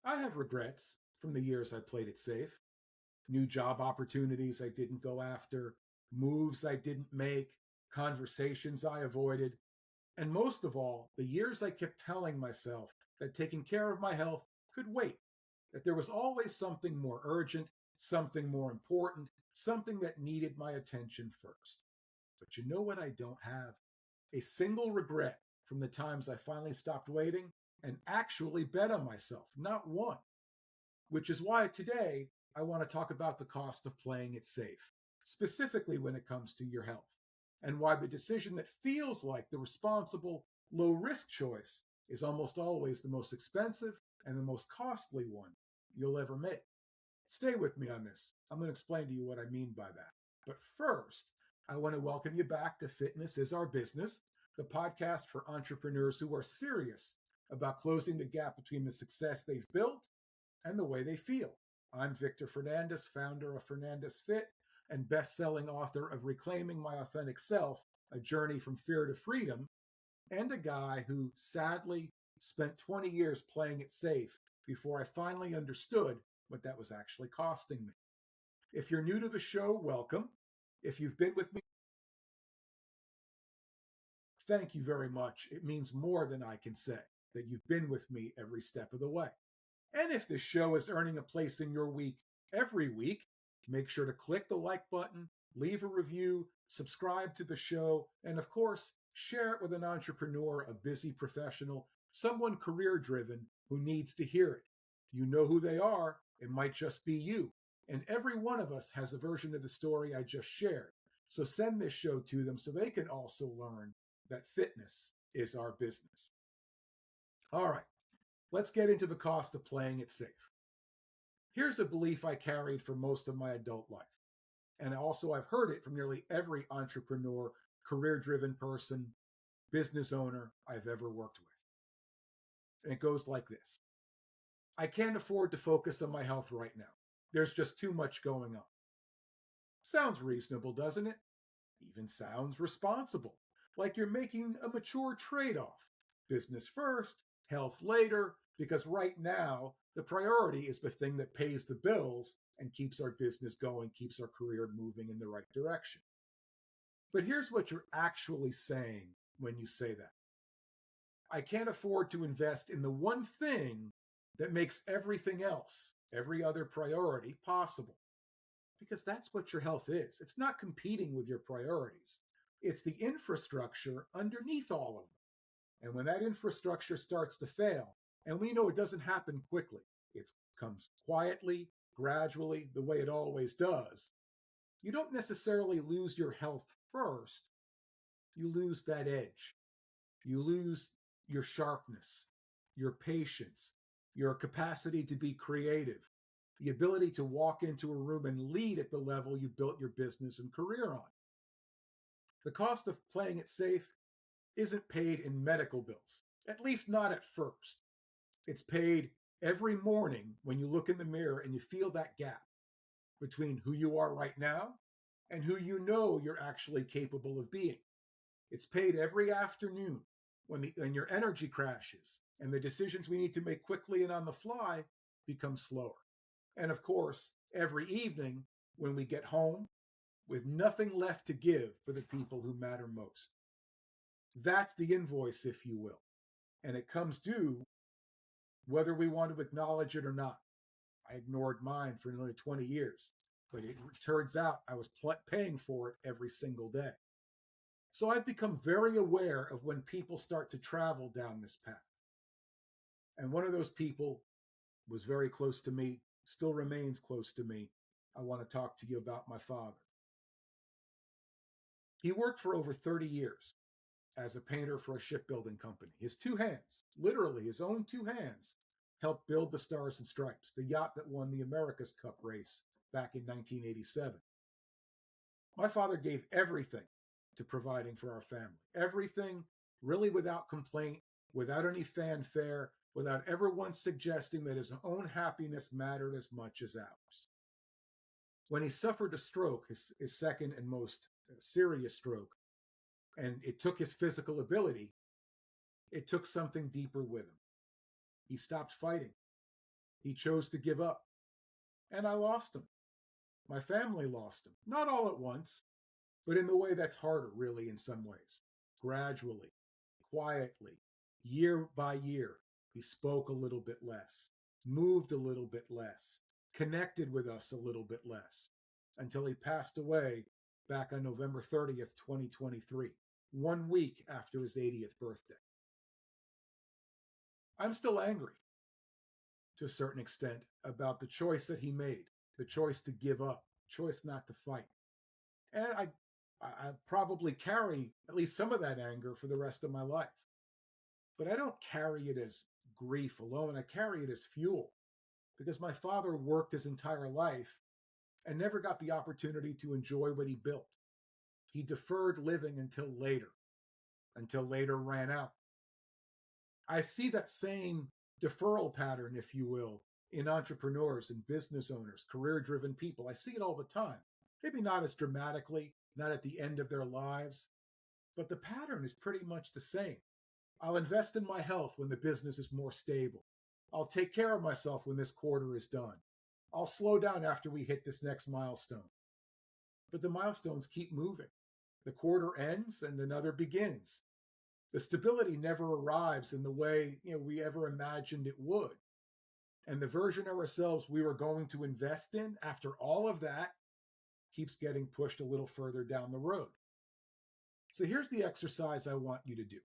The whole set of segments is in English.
I have regrets from the years I played it safe. New job opportunities I didn't go after, moves I didn't make, conversations I avoided, and most of all, the years I kept telling myself that taking care of my health could wait, that there was always something more urgent, something more important, something that needed my attention first. But you know what I don't have? A single regret from the times I finally stopped waiting and actually bet on myself, not one. Which is why today I want to talk about the cost of playing it safe, specifically when it comes to your health, and why the decision that feels like the responsible, low risk choice is almost always the most expensive and the most costly one you'll ever make. Stay with me on this. I'm going to explain to you what I mean by that. But first, I want to welcome you back to Fitness is Our Business, the podcast for entrepreneurs who are serious about closing the gap between the success they've built and the way they feel. I'm Victor Fernandez, founder of Fernandez Fit and best-selling author of Reclaiming My Authentic Self, A Journey from Fear to Freedom, and a guy who sadly spent 20 years playing it safe before I finally understood what that was actually costing me. If you're new to the show, welcome. If you've been with me, thank you very much. It means more than I can say that you've been with me every step of the way. And if this show is earning a place in your week every week, make sure to click the like button, leave a review, subscribe to the show, and of course, share it with an entrepreneur, a busy professional, someone career driven who needs to hear it. You know who they are, it might just be you. And every one of us has a version of the story I just shared. So send this show to them so they can also learn that fitness is our business. All right. Let's get into the cost of playing it safe. Here's a belief I carried for most of my adult life. And also, I've heard it from nearly every entrepreneur, career driven person, business owner I've ever worked with. And it goes like this: I can't afford to focus on my health right now. There's just too much going on. Sounds reasonable, doesn't it? Even sounds responsible, like you're making a mature trade off. Business first, health later, because right now the priority is the thing that pays the bills and keeps our business going, keeps our career moving in the right direction. But here's what you're actually saying when you say that: I can't afford to invest in the one thing that makes everything else, every other priority, possible. Because that's what your health is. It's not competing with your priorities, it's the infrastructure underneath all of them. And when that infrastructure starts to fail, and we know it doesn't happen quickly, it comes quietly, gradually, the way it always does, you don't necessarily lose your health first. You lose that edge. You lose your sharpness, your patience, your capacity to be creative, the ability to walk into a room and lead at the level you built your business and career on. The cost of playing it safe isn't paid in medical bills, at least not at first. It's paid every morning when you look in the mirror and you feel that gap between who you are right now and who you know you're actually capable of being. It's paid every afternoon when your energy crashes and the decisions we need to make quickly and on the fly become slower. And of course, every evening when we get home with nothing left to give for the people who matter most. That's the invoice, if you will. And it comes due whether we want to acknowledge it or not. I ignored mine for nearly 20 years, but it turns out I was paying for it every single day. So I've become very aware of when people start to travel down this path. And one of those people was very close to me, still remains close to me. I want to talk to you about my father. He worked for over 30 years as a painter for a shipbuilding company. His two hands, literally his own two hands, helped build the Stars and Stripes, the yacht that won the America's Cup race back in 1987. My father gave everything to providing for our family. Everything, really without complaint, without any fanfare, without ever once suggesting that his own happiness mattered as much as ours. When he suffered a stroke, his second and most serious stroke, and it took his physical ability, it took something deeper with him. He stopped fighting. He chose to give up, and I lost him. My family lost him. Not all at once, but in the way that's harder, really, in some ways. Gradually, quietly, year by year, he spoke a little bit less, moved a little bit less, connected with us a little bit less, until he passed away back on November 30th, 2023, 1 week after his 80th birthday. I'm still angry to a certain extent about the choice that he made, the choice to give up, choice not to fight. And I probably carry at least some of that anger for the rest of my life. But I don't carry it as grief alone. I carry it as fuel because my father worked his entire life and never got the opportunity to enjoy what he built. He deferred living until later ran out. I see that same deferral pattern, if you will, in entrepreneurs and business owners, career-driven people. I see it all the time. Maybe not as dramatically, not at the end of their lives, but the pattern is pretty much the same. I'll invest in my health when the business is more stable. I'll take care of myself when this quarter is done. I'll slow down after we hit this next milestone. But the milestones keep moving. The quarter ends and another begins. The stability never arrives in the way we ever imagined it would. And the version of ourselves we were going to invest in after all of that keeps getting pushed a little further down the road. So here's the exercise I want you to do.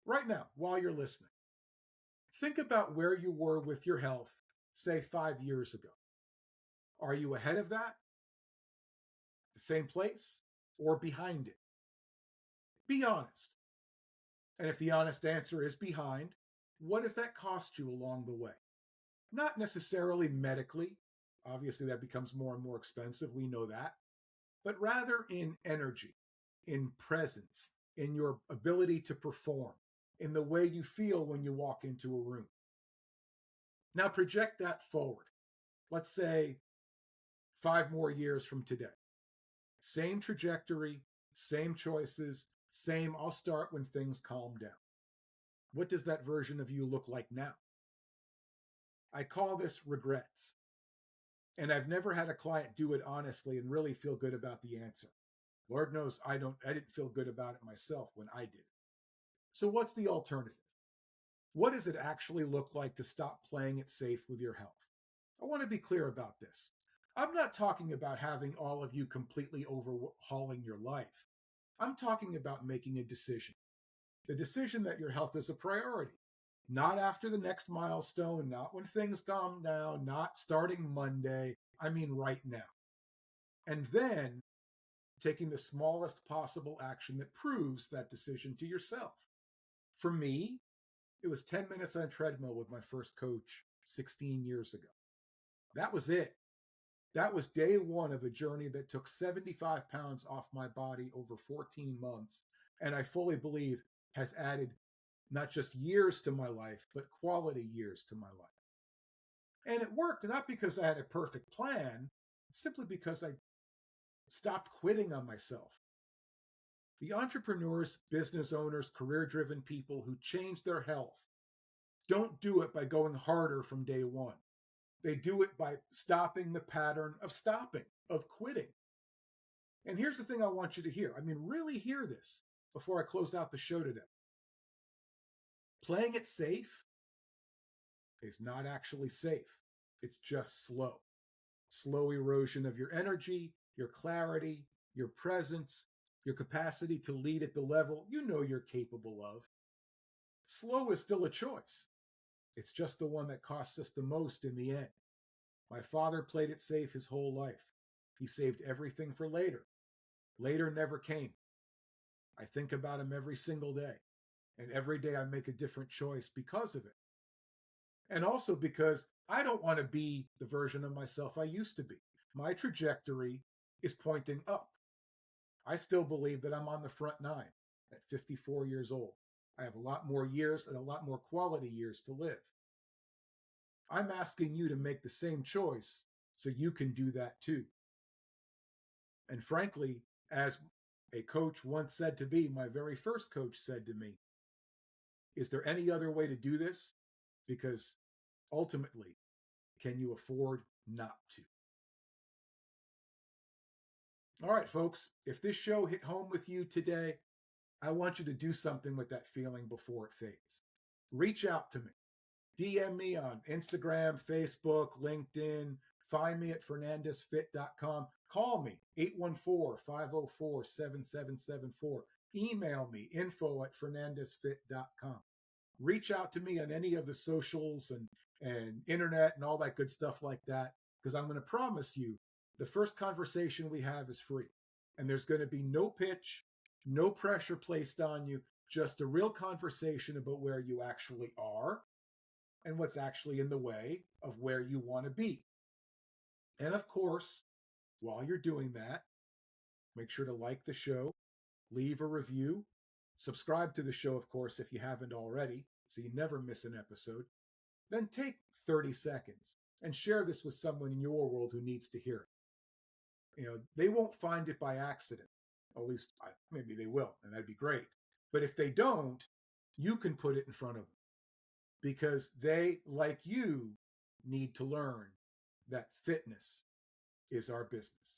Right now, while you're listening, think about where you were with your health, say 5 years ago. Are you ahead of that? The same place? Or behind it? Be honest. And if the honest answer is behind, what does that cost you along the way? Not necessarily medically. Obviously, that becomes more and more expensive. We know that. But rather in energy, in presence, in your ability to perform, in the way you feel when you walk into a room. Now project that forward. Let's say 5 more years from today. Same trajectory, same choices, same I'll start when things calm down. What does that version of you look like now? I call this regrets. And I've never had a client do it honestly and really feel good about the answer. Lord knows I didn't feel good about it myself when I did. So what's the alternative? What does it actually look like to stop playing it safe with your health? I want to be clear about this. I'm not talking about having all of you completely overhauling your life. I'm talking about making a decision. The decision that your health is a priority. Not after the next milestone, not when things calm down, not starting Monday. I mean right now. And then taking the smallest possible action that proves that decision to yourself. For me, it was 10 minutes on a treadmill with my first coach 16 years ago. That was it. That was day one of a journey that took 75 pounds off my body over 14 months. And I fully believe has added not just years to my life, but quality years to my life. And it worked not because I had a perfect plan, simply because I stopped quitting on myself. The entrepreneurs, business owners, career-driven people who change their health don't do it by going harder from day one. They do it by stopping the pattern of stopping, of quitting. And here's the thing I want you to hear. I mean, really hear this before I close out the show today. Playing it safe is not actually safe. It's just slow. Slow erosion of your energy, your clarity, your presence, your capacity to lead at the level you know you're capable of. Slow is still a choice. It's just the one that costs us the most in the end. My father played it safe his whole life. He saved everything for later. Later never came. I think about him every single day. And every day I make a different choice because of it. And also because I don't want to be the version of myself I used to be. My trajectory is pointing up. I still believe that I'm on the front nine at 54 years old. I have a lot more years and a lot more quality years to live. I'm asking you to make the same choice so you can do that too. And frankly, as a coach once said to me, my very first coach said to me, is there any other way to do this? Because ultimately, can you afford not to? All right, folks, if this show hit home with you today, I want you to do something with that feeling before it fades. Reach out to me. DM me on Instagram, Facebook, LinkedIn. Find me at fernandezfit.com. Call me, 814-504-7774. Email me, info@fernandezfit.com. Reach out to me on any of the socials and internet and all that good stuff like that, because I'm going to promise you the first conversation we have is free. And there's going to be no pitch, no pressure placed on you, just a real conversation about where you actually are and what's actually in the way of where you want to be. And of course, while you're doing that, make sure to like the show, leave a review, subscribe to the show, of course, if you haven't already, so you never miss an episode. Then take 30 seconds and share this with someone in your world who needs to hear it. They won't find it by accident. At least maybe they will, and that'd be great. But if they don't, you can put it in front of them because they, like you, need to learn that fitness is our business.